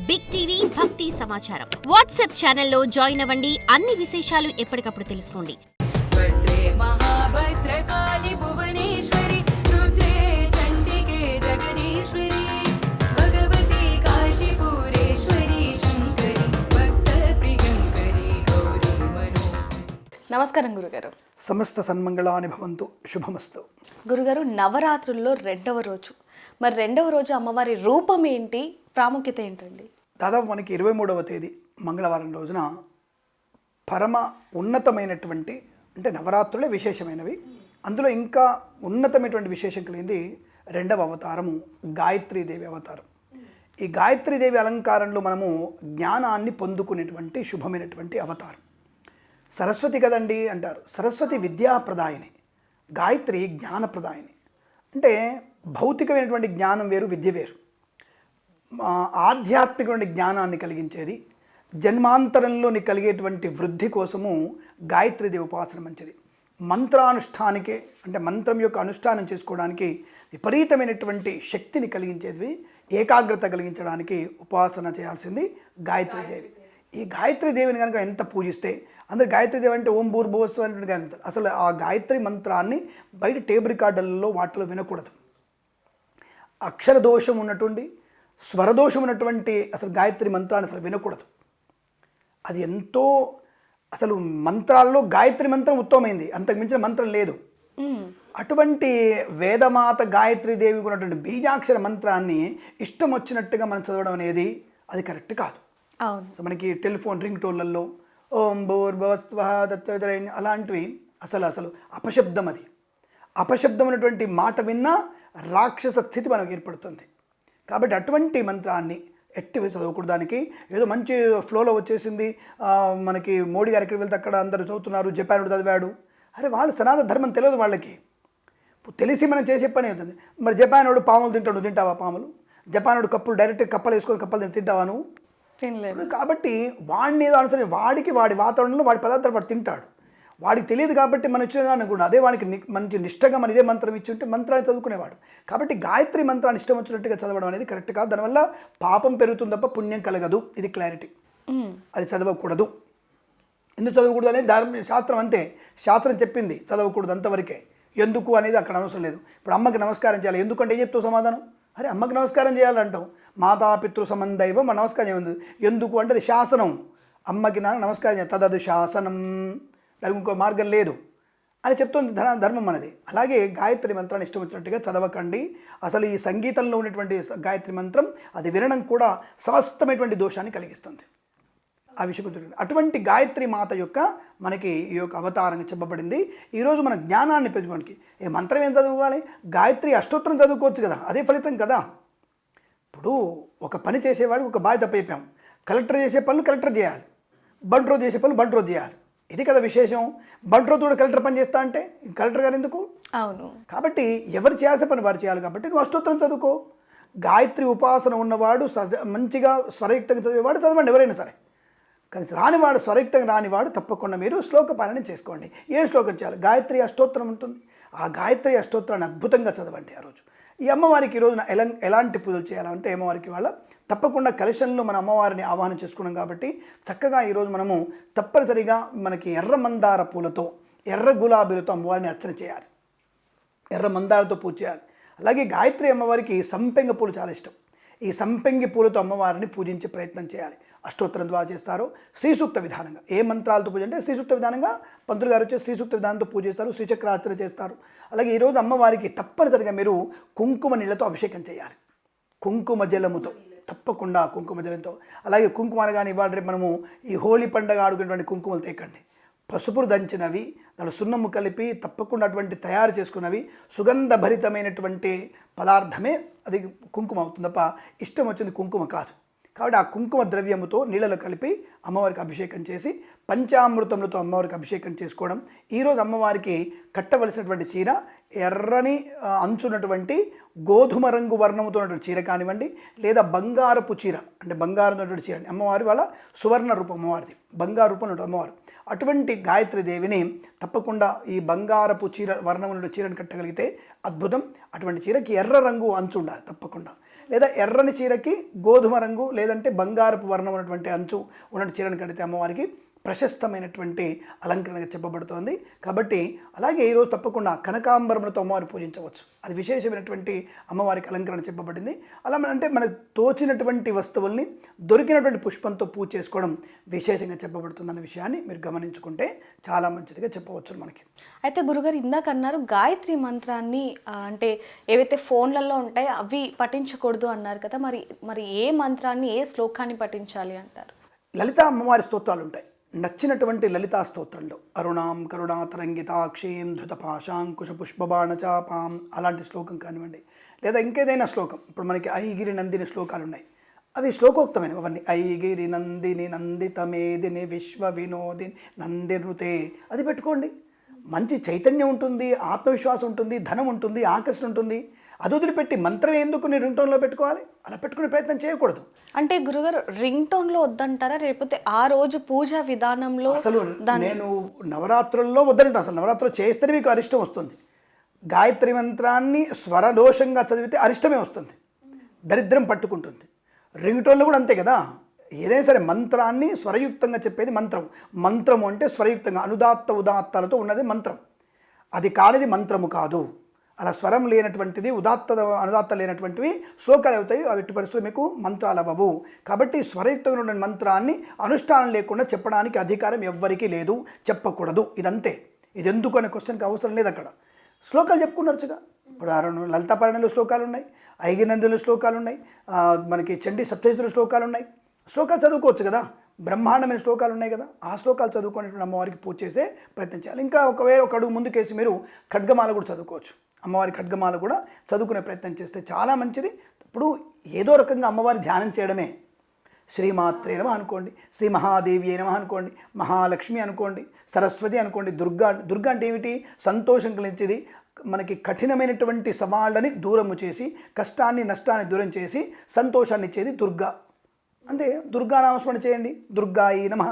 Big TV భక్తి సమాచారం WhatsApp ఛానల్లో జాయిన్ అవ్వండి. అన్ని విశేషాలు ఎప్పటికప్పుడు తెలుసుకోండి. భద్రే మహాభద్రకాళి భువనేశ్వరి రుద్రే చండికే జగదీశ్వరి భగవతి కాశీపురేశ్వరి శంకరి భక్త ప్రియంకరి గౌరీ మనోహరి. నమస్కారం గురుగారు. సమస్త సన్మంగళాని భవంతు. శుభమస్తు. గురుగారు, నవరాత్రుల్లో రెండవ రోజు, మరి రెండవ రోజు అమ్మవారి రూపం ఏంటి, ప్రాముఖ్యత ఏంటండి? దాదాపు మనకి 23వ తేదీ మంగళవారం రోజున పరమ ఉన్నతమైనటువంటి, అంటే నవరాత్రులే విశేషమైనవి, అందులో ఇంకా ఉన్నతమైనటువంటి విశేషం కలిగింది రెండవ అవతారము గాయత్రీదేవి అవతారం. ఈ గాయత్రీదేవి అలంకారంలో మనము జ్ఞానాన్ని పొందుకునేటువంటి శుభమైనటువంటి అవతారం. సరస్వతి కదండి అంటారు. సరస్వతి విద్యాప్రదాయిని, గాయత్రి జ్ఞానప్రదాయిని. అంటే భౌతికమైనటువంటి జ్ఞానం వేరు, విద్య వేరు. ఆధ్యాత్మికమైన జ్ఞానాన్ని కలిగించేది, జన్మాంతరంలోని కలిగేటువంటి వృద్ధి కోసము గాయత్రీదేవి ఉపాసన మంచిది. మంత్రానుష్ఠానికే, అంటే మంత్రం యొక్క అనుష్ఠానం చేసుకోవడానికి విపరీతమైనటువంటి శక్తిని కలిగించేది, ఏకాగ్రత కలిగించడానికి ఉపాసన చేయాల్సింది గాయత్రీదేవి. ఈ గాయత్రీదేవిని కనుక ఎంత పూజిస్తే, అందరు గాయత్రీదేవి అంటే ఓం భూర్భువస్సు అనేటువంటి గాయత్రి, అసలు ఆ గాయత్రి మంత్రాన్ని బయట టేప్ రికార్డులలో వాటిలో వినకూడదు. అక్షర దోషం ఉన్నటువంటి, స్వరదోషం ఉన్నటువంటి అసలు గాయత్రి మంత్రాన్ని అసలు వినకూడదు. అది ఎంతో, అసలు మంత్రాల్లో గాయత్రి మంత్రం ఉత్తమమైంది, అంతకు మించిన మంత్రం లేదు. అటువంటి వేదమాత గాయత్రీదేవి ఉన్నటువంటి బీజాక్షర మంత్రాన్ని ఇష్టం వచ్చినట్టుగా మనం చదవడం అనేది అది కరెక్ట్ కాదు. అవును, మనకి టెలిఫోన్ రింగ్ టోన్లలో ఓం భూర్భువస్వః తత్సవితుర్వరేణ్యం అలాంటివి అసలు అపశబ్దం. అది అపశబ్దం అనేటువంటి మాట విన్నా రాక్షస స్థితి మనకు ఏర్పడుతుంది. కాబట్టి అటువంటి మంత్రాన్ని ఎట్టి చదవకూడదానికి ఏదో మంచి ఫ్లోలో వచ్చేసింది, మనకి మోడీ గారు ఎక్కడికి వెళ్తే అక్కడ అందరూ చదువుతున్నారు, జపానుడు చదివాడు. అరే వాళ్ళు సనాతన ధర్మం తెలియదు వాళ్ళకి, తెలిసి మనం చేసే పని అవుతుంది. మరి జపానుడు పాములు తింటాడు, నువ్వు తింటావా పాములు? జపానుడు కప్పులు డైరెక్ట్ కప్పలు వేసుకొని కప్పలు తింటావా నువ్వు? తినలేదు. కాబట్టి వాడిని ఏదో అనుసరి, వాడికి వాడి వాతావరణంలో వాడి పదార్థాలు వాడు తింటాడు. వాడికి తెలియదు కాబట్టి మనం ఇచ్చిన కూడా అదే వాడికి మంచి నిష్టగా మన ఇదే మంత్రం ఇచ్చి ఉంటే మంత్రాన్ని చదువుకునేవాడు. కాబట్టి గాయత్రి మంత్రాన్ని ఇష్టం వచ్చినట్టుగా చదవడం అనేది కరెక్ట్ కాదు. దానివల్ల పాపం పెరుగుతుంది తప్ప పుణ్యం కలగదు. ఇది క్లారిటీ. అది చదవకూడదు. ఎందుకు చదవకూడదు అనేది శాస్త్రం అంతే. శాస్త్రం చెప్పింది చదవకూడదు అంతవరకే. ఎందుకు అనేది అక్కడ అవసరం లేదు. ఇప్పుడు అమ్మకి నమస్కారం చేయాలి, ఎందుకంటే ఏం చెప్తావు సమాధానం? అరే అమ్మకి నమస్కారం చేయాలంటావు, మాతాపితృ సంబంధైవ మన నమస్కారం ఏముంది. ఎందుకు అంటే అది శాసనం. అమ్మకి నాన్న నమస్కారం చేయాలి, తదదు శాసనం, దానికి ఇంకో మార్గం లేదు అని చెప్తుంది ధర్మం అనేది. అలాగే గాయత్రి మంత్రాన్ని ఇష్టం వచ్చినట్టుగా చదవకండి. అసలు ఈ సంగీతంలో ఉన్నటువంటి గాయత్రి మంత్రం అది వినడం కూడా సమస్తమైనటువంటి దోషాన్ని కలిగిస్తుంది. ఆ విషయం గురించి అటువంటి గాయత్రి మాత యొక్క మనకి ఈ యొక్క అవతారంగా చెప్పబడింది. ఈరోజు మన జ్ఞానాన్ని పెంచుకోవడానికి ఏ మంత్రం ఏం చదువుకోవాలి? గాయత్రి అష్టోత్తరం చదువుకోవచ్చు కదా, అదే ఫలితం కదా. ఇప్పుడు ఒక పని చేసేవాడికి ఒక బాధ్యత చెప్పాం. కలెక్టర్ చేసే పనులు కలెక్టర్ చేయాలి, బంట్రోజు చేసే పనులు బంట్రోజు చేయాలి. ఇది కదా విశేషం. బంట్రోజు కూడా కలెక్టర్ పని చేస్తా అంటే కలెక్టర్ గారు ఎందుకు? అవును. కాబట్టి ఎవరు చేయాల్సిన పని వారు చేయాలి. కాబట్టి నువ్వు అష్టోత్తరం చదువుకో. గాయత్రి ఉపాసన ఉన్నవాడు మంచిగా స్వరయుక్తంగా చదివేవాడు చదవండి ఎవరైనా సరే. కానీ రానివాడు, స్వరయుక్తంగా రానివాడు తప్పకుండా మీరు శ్లోక పారాయణం చేసుకోండి. ఏ శ్లోకం చేయాలి? గాయత్రి అష్టోత్తరం ఉంటుంది. ఆ గాయత్రి అష్టోత్తరాన్ని అద్భుతంగా చదవండి ఆ రోజు. ఈ అమ్మవారికి ఈ రోజున ఎలాంటి పూజలు చేయాలంటే, అమ్మవారికి వాళ్ళ తప్పకుండా కలశంలో మన అమ్మవారిని ఆహ్వానం చేసుకున్నాం కాబట్టి చక్కగా ఈరోజు మనము తప్పనిసరిగా మనకి ఎర్ర మందార పూలతో, ఎర్ర గులాబీలతో అమ్మవారిని అర్చన చేయాలి. ఎర్ర మందారతో పూజ చేయాలి. అలాగే గాయత్రి అమ్మవారికి సంపెంగ పూలు చాలా ఇష్టం. ఈ సంపెంగి పూలతో అమ్మవారిని పూజించే ప్రయత్నం చేయాలి. అష్టోత్తరం ద్వారా చేస్తారు. శ్రీసూక్త విధానంగా ఏ మంత్రాలతో పూజ అంటే శ్రీసూక్త విధానంగా పంతులు గారు వచ్చి శ్రీసూక్త విధానంతో పూజ చేస్తారు, శ్రీచక్రార్చన చేస్తారు. అలాగే ఈరోజు అమ్మవారికి తప్పనిసరిగా మీరు కుంకుమ నీళ్ళతో అభిషేకం చేయాలి. కుంకుమ జలముతో, తప్పకుండా కుంకుమ జలంతో. అలాగే కుంకుమ అనగానే ఇవాళ రేపు మనము ఈ హోలీ పండుగ ఆడుకునేటువంటి కుంకుమలు తేకండి. పసుపురు దంచినవి, దాంట్లో సున్నము కలిపి తప్పకుండా అటువంటి తయారు చేసుకున్నవి సుగంధభరితమైనటువంటి పదార్థమే అది కుంకుమ అవుతుంది తప్ప ఇష్టం వచ్చింది కుంకుమ కాదు. కాబట్టి ఆ కుంకుమ ద్రవ్యముతో నీళ్ళలో కలిపి అమ్మవారికి అభిషేకం చేసి పంచామృతములతో అమ్మవారికి అభిషేకం చేసుకోవడం. ఈరోజు అమ్మవారికి కట్టవలసినటువంటి చీర ఎర్రని అంచున్నటువంటి గోధుమ రంగు వర్ణముతో ఉన్నటువంటి చీర కానివ్వండి, లేదా బంగారపు చీర అంటే బంగారం ఉన్నటువంటి చీర. అమ్మవారి వాళ్ళ సువర్ణ రూపం అమ్మవారిది, బంగారు రూపం ఉన్నటువంటి అమ్మవారు. అటువంటి గాయత్రీదేవిని తప్పకుండా ఈ బంగారపు చీర వర్ణం ఉన్న చీరను కట్టగలిగితే అద్భుతం. అటువంటి చీరకి ఎర్ర రంగు అంచు ఉండాలి తప్పకుండా. లేదా ఎర్రని చీరకి గోధుమ రంగు లేదంటే బంగారపు వర్ణం ఉన్నటువంటి అంచు ఉన్నటువంటి చీరను కడితే అమ్మవారికి ప్రశస్తమైనటువంటి అలంకరణగా చెప్పబడుతోంది. కాబట్టి అలాగే ఈరోజు తప్పకుండా కనకాంబరములతో అమ్మవారిని పూజించవచ్చు. అది విశేషమైనటువంటి అమ్మవారికి అలంకరణ చెప్పబడింది. అలా అంటే మనకు తోచినటువంటి వస్తువుల్ని దొరికినటువంటి పుష్పంతో పూజ చేసుకోవడం విశేషంగా చెప్పబడుతుందన్న విషయాన్ని మీరు గమనించుకుంటే చాలా మంచిదిగా చెప్పవచ్చు మనకి. అయితే గురుగారు ఇందాక అన్నారు గాయత్రి మంత్రాన్ని అంటే ఏవైతే ఫోన్లలో ఉంటాయో అవి పఠించకూడదు అన్నారు కదా, మరి ఏ మంత్రాన్ని ఏ శ్లోకాన్ని పఠించాలి అంటారు? లలిత అమ్మవారి స్తోత్రాలు ఉంటాయి. నచ్చినటువంటి లలితా స్తోత్రంలో అరుణాం కరుణాతరంగితాక్షీం ధృతపాశాంకుశ పుష్పబాణచాపాం అలాంటి శ్లోకం కానివ్వండి, లేదా ఇంకేదైనా శ్లోకం. ఇప్పుడు మనకి ఐగిరి నందిని శ్లోకాలు ఉన్నాయి, అవి శ్లోకోక్తమైనవి అవన్నీ. ఐగిరి నందిని నందితమేదిని విశ్వ వినోదిని నందినుతే అది పెట్టుకోండి. మంచి చైతన్యం ఉంటుంది, ఆత్మవిశ్వాసం ఉంటుంది, ధనం ఉంటుంది, ఆకర్షణ ఉంటుంది. అది వదిలిపెట్టి మంత్రం ఎందుకు నీ రింగ్ టోన్లో పెట్టుకోవాలి? అలా పెట్టుకునే ప్రయత్నం చేయకూడదు. అంటే గురుగారు రింగ్ టోన్లో వద్దంటారా, లేకపోతే ఆ రోజు పూజా విధానంలో? అసలు నేను నవరాత్రుల్లో వద్దంటాను. అసలు నవరాత్రులు చేస్తేనే మీకు అరిష్టం వస్తుంది. గాయత్రి మంత్రాన్ని స్వరదోషంగా చదివితే అరిష్టమే వస్తుంది, దరిద్రం పట్టుకుంటుంది. రింగ్ టోన్లో కూడా అంతే కదా. ఏదైనా సరే మంత్రాన్ని స్వరయుక్తంగా చెప్పేది మంత్రం. మంత్రము అంటే స్వరయుక్తంగా అనుదాత్త ఉదాత్తాలతో ఉన్నది మంత్రం. అది కానిది మంత్రము కాదు. అలా స్వరం లేనటువంటిది అనుదాత్త లేనటువంటివి శ్లోకాలు అవుతాయి. అవి ఎట్టి పరిస్థితులు మీకు మంత్రాలు అవ్వవు. కాబట్టి స్వరయుక్తంగా ఉన్న మంత్రాన్ని అనుష్ఠానం లేకుండా చెప్పడానికి అధికారం ఎవ్వరికీ లేదు, చెప్పకూడదు. ఇదంతే. ఇది ఎందుకు అనే క్వశ్చన్కి అవసరం లేదు. అక్కడ శ్లోకాలు చెప్పుకున్నారుగా. ఇప్పుడు లలితాపారాయణలో శ్లోకాలు ఉన్నాయి, ఐగినందులో శ్లోకాలు ఉన్నాయి, మనకి చండీ సప్తశతిలో శ్లోకాలు ఉన్నాయి. శ్లోకాలు చదువుకోవచ్చు కదా, బ్రహ్మాండమైన శ్లోకాలు ఉన్నాయి కదా. ఆ శ్లోకాలు చదువుకునేటువంటి అమ్మవారికి పూజ చేసే ప్రయత్నం చేయాలి. ఇంకా ఒకవేళ ఒక అడుగు ముందుకేసి మీరు ఖడ్గమాల కూడా చదువుకోవచ్చు. అమ్మవారి ఖడ్గమాల కూడా చదువుకునే ప్రయత్నం చేస్తే చాలా మంచిది. ఇప్పుడు ఏదో రకంగా అమ్మవారి ధ్యానం చేయడమే. శ్రీమాత్రే నమః అనుకోండి, శ్రీ మహాదేవి నమః అనుకోండి, మహాలక్ష్మి అనుకోండి, సరస్వతి అనుకోండి, దుర్గా అంటే ఏమిటి? సంతోషం కలిగించేది. మనకి కఠినమైనటువంటి సవాళ్ళని దూరము చేసి, కష్టాన్ని నష్టాన్ని దూరం చేసి సంతోషాన్ని ఇచ్చేది దుర్గా. అంతే. దుర్గా నామస్మరణ చేయండి. దుర్గాయి నమః,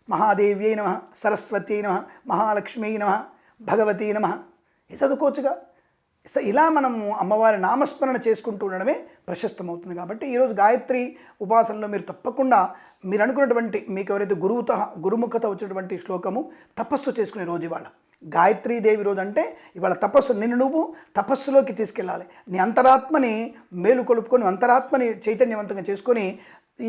మహాదేవ్యై నమః, సరస్వతి నమః, మహాలక్ష్మీ నమః, భగవతీ నమః. ఇది చదువుకోవచ్చుగా. ఇలా మనము అమ్మవారి నామస్మరణ చేసుకుంటూ ఉండడమే ప్రశస్తమవుతుంది. కాబట్టి ఈరోజు గాయత్రి ఉపాసనలో మీరు తప్పకుండా మీరు అనుకున్నటువంటి మీకు ఎవరైతే గురుముఖత వచ్చినటువంటి శ్లోకము తపస్సు చేసుకునే రోజు ఇవాళ గాయత్రీదేవి రోజు. అంటే ఇవాళ తపస్సు, నిన్ను నువ్వు తపస్సులోకి తీసుకెళ్ళాలి. నీ అంతరాత్మని మేలు కొలుపుకొని, అంతరాత్మని చైతన్యవంతంగా చేసుకొని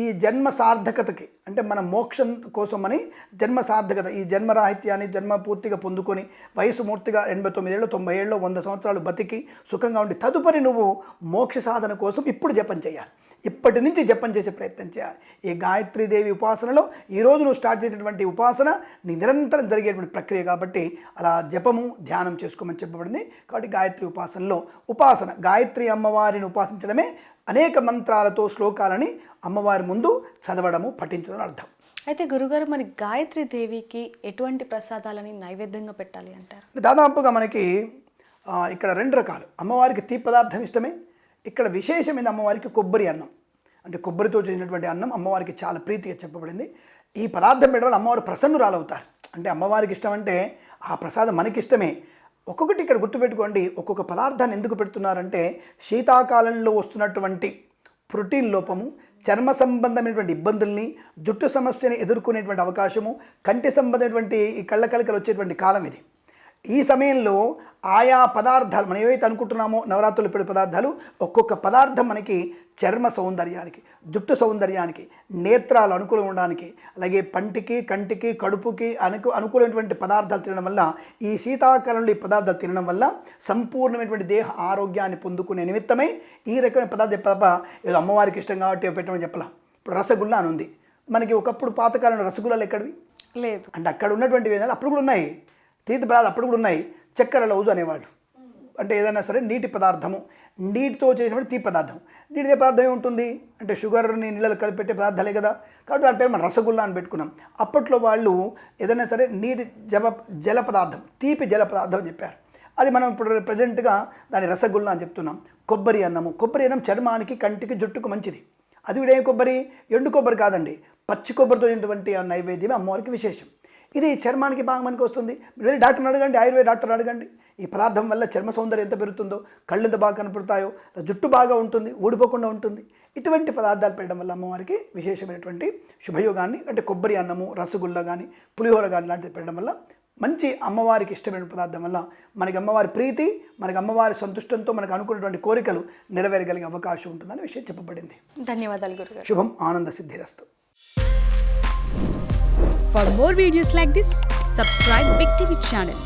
ఈ జన్మ సార్థకతకి, అంటే మన మోక్షం కోసమని జన్మ సార్థకత, ఈ జన్మరాహిత్యాన్ని జన్మ పూర్తిగా పొందుకొని వయసు మూర్తిగా 89 ఏళ్ళు 90 ఏళ్ళు 100 సంవత్సరాలు బతికి సుఖంగా ఉండి తదుపరి నువ్వు మోక్ష సాధన కోసం ఇప్పుడు జపం చేయాలి. ఇప్పటి నుంచి జపం చేసే ప్రయత్నం చేయాలి. ఈ గాయత్రీదేవి ఉపాసనలో ఈరోజు నువ్వు స్టార్ట్ చేసేటువంటి ఉపాసన నీ నిరంతరం జరిగేటువంటి ప్రక్రియ. కాబట్టి అలా జపము ధ్యానం చేసుకోమని చెప్పబడింది. కాబట్టి గాయత్రి ఉపాసనలో గాయత్రి అమ్మవారిని ఉపాసించడమే అనేక మంత్రాలతో శ్లోకాలని అమ్మవారి ముందు చదవడము, పఠించడం అర్థం. అయితే గురుగారు, మరి గాయత్రి దేవికి ఎటువంటి ప్రసాదాలని నైవేద్యంగా పెట్టాలి అంటారు? దాదాపుగా మనకి ఇక్కడ 2 రకాలు. అమ్మవారికి తీపి పదార్థం ఇష్టమే. ఇక్కడ విశేషమైన అమ్మవారికి కొబ్బరి అన్నం, అంటే కొబ్బరితో చేసినటువంటి అన్నం అమ్మవారికి చాలా ప్రీతిగా చెప్పబడింది. ఈ పదార్థం పెట్టడం వల్ల అమ్మవారు ప్రసన్నురాలవుతారు. అంటే అమ్మవారికి ఇష్టం అంటే ఆ ప్రసాదం మనకి ఇష్టమే. ఒక్కొక్కటి ఇక్కడ గుర్తుపెట్టుకోండి. ఒక్కొక్క పదార్థాన్ని ఎందుకు పెడుతున్నారంటే శీతాకాలంలో వస్తున్నటువంటి ప్రోటీన్ లోపము, చర్మ సంబంధమైనటువంటి ఇబ్బందుల్ని, జుట్టు సమస్యని ఎదుర్కొనేటువంటి అవకాశము, కంటి సంబంధమైనటువంటి ఈ కళ్ళకలికలు వచ్చేటువంటి కాలం ఇది. ఈ సమయంలో ఆయా పదార్థాలు మనం ఏవైతే అనుకుంటున్నామో నవరాత్రులు పెట్టే పదార్థాలు, ఒక్కొక్క పదార్థం మనకి చర్మ సౌందర్యానికి, జుట్టు సౌందర్యానికి, నేత్రాలు అనుకూలంగా ఉండడానికి, అలాగే పంటికి, కంటికి, కడుపుకి అనుకూలమైనటువంటి పదార్థాలు తినడం వల్ల, ఈ శీతాకాలంలో ఈ పదార్థాలు తినడం వల్ల సంపూర్ణమైనటువంటి దేహ ఆరోగ్యాన్ని పొందుకునే నిమిత్తమై ఈ రకమైన పదార్థం తప్ప ఏదో అమ్మవారికి ఇష్టం కాబట్టి పెట్టమని చెప్పలా. ఇప్పుడు రసగుల్లా అని ఉంది మనకి. ఒకప్పుడు పాతకాలంలో రసగుల్లాలు ఎక్కడివి? లేదు. అంటే అక్కడ ఉన్నటువంటి వేదాలు అప్పుడు కూడా ఉన్నాయి. తీపి పదార్థాలు అప్పుడు కూడా ఉన్నాయి. చక్కెర లౌజు అనేవాళ్ళు. అంటే ఏదైనా సరే నీటి పదార్థము, నీటితో చేసినప్పుడు తీపి పదార్థం. నీటి పదార్థం ఏముంటుంది అంటే షుగర్ని నీళ్ళలో కలిపెట్టే పదార్థాలే కదా. కాబట్టి దాని పేరు మనం రసగుల్లా అని పెట్టుకున్నాం. అప్పట్లో వాళ్ళు ఏదైనా సరే నీటి జల పదార్థం, తీపి జల పదార్థం అని చెప్పారు. అది మనం ఇప్పుడు ప్రజెంట్గా దాని రసగుల్లా అని చెప్తున్నాం. కొబ్బరి అన్నం చర్మానికి, కంటికి, జుట్టుకు మంచిది. అది కూడా ఏ కొబ్బరి? ఎండు కొబ్బరి కాదండి, పచ్చి కొబ్బరితో ఉన్నటువంటి ఆ నైవేద్యమే అమ్మవారికి విశేషం. ఇది చర్మానికి బాగా మనకి వస్తుంది. మీరు వెళ్ళి డాక్టర్ని అడగండి, ఆయుర్వేద డాక్టర్ని అడగండి, ఈ పదార్థం వల్ల చర్మ సౌందర్యం ఎంత పెరుగుతుందో, కళ్ళు ఎంత బాగా కనపడతాయో, జుట్టు బాగా ఉంటుంది, ఊడిపోకుండా ఉంటుంది. ఇటువంటి పదార్థాలు పెట్టడం వల్ల అమ్మవారికి విశేషమైనటువంటి శుభయోగాన్ని, అంటే కొబ్బరి అన్నము, రసగుల్లా కానీ, పులిహోర కానీ లాంటిది పెట్టడం వల్ల మంచి అమ్మవారికి ఇష్టమైన పదార్థం వల్ల మనకి అమ్మవారి ప్రీతి, మనకి అమ్మవారి సంతుష్టంతో మనకు అనుకున్నటువంటి కోరికలు నెరవేరగలిగే అవకాశం ఉంటుందనే విషయం చెప్పబడింది. ధన్యవాదాలు గురుగారు. శుభం, ఆనంద సిద్ధిరస్తు. For more videos like this, subscribe Big TV channel.